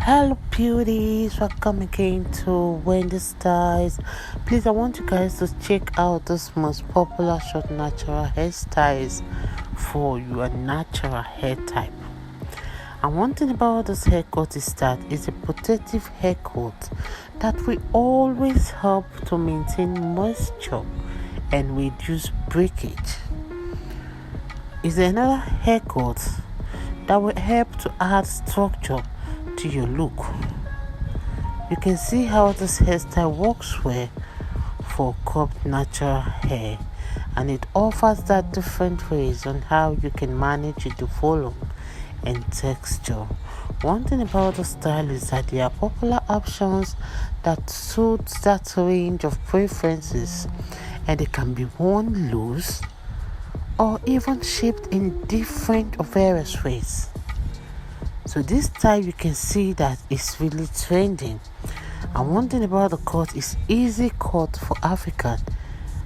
Hello beauties, welcome again to Wendy Styles. Please, I want you guys to check out this most popular short natural hairstyles for your natural hair type. And one thing about this haircut is that it's a protective haircut that will always help to maintain moisture and reduce breakage. It's another haircut that will help to add structure to your look. You can see how this hairstyle works well for cropped natural hair, and it offers that different ways on how you can manage the volume and texture. One thing about the style is that there are popular options that suit that range of preferences, and they can be worn loose or even shaped in different or various ways. So this style, you can see that it's really trending. And one thing about the cut is easy cut for African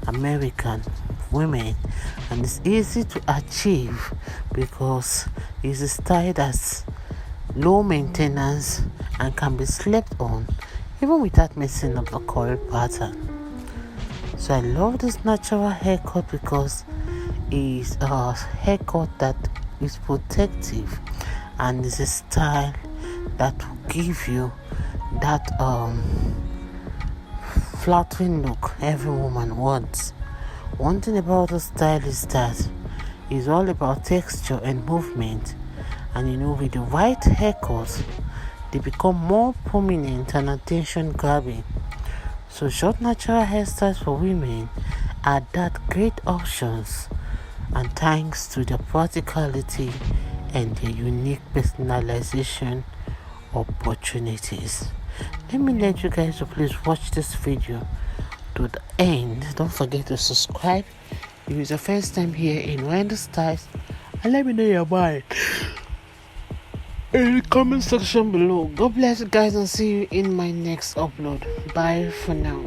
American women, and it's easy to achieve because it's a style that's low maintenance and can be slept on even without messing up the coil pattern. So I love this natural haircut because it's a haircut that is protective, and it's a style that will give you that flattering look every woman wants. One thing about the style is that it's all about texture and movement, and with the right haircut they become more prominent and attention grabbing. So short natural hairstyles for women are that great options, and thanks to their practicality and their unique personalization opportunities. Let me let you guys to please watch this video to the end. Don't forget to subscribe if it's the first time here in Wendy Styles, and let me know your mind in the comment section below. God bless you guys, and see you in my next upload. Bye for now.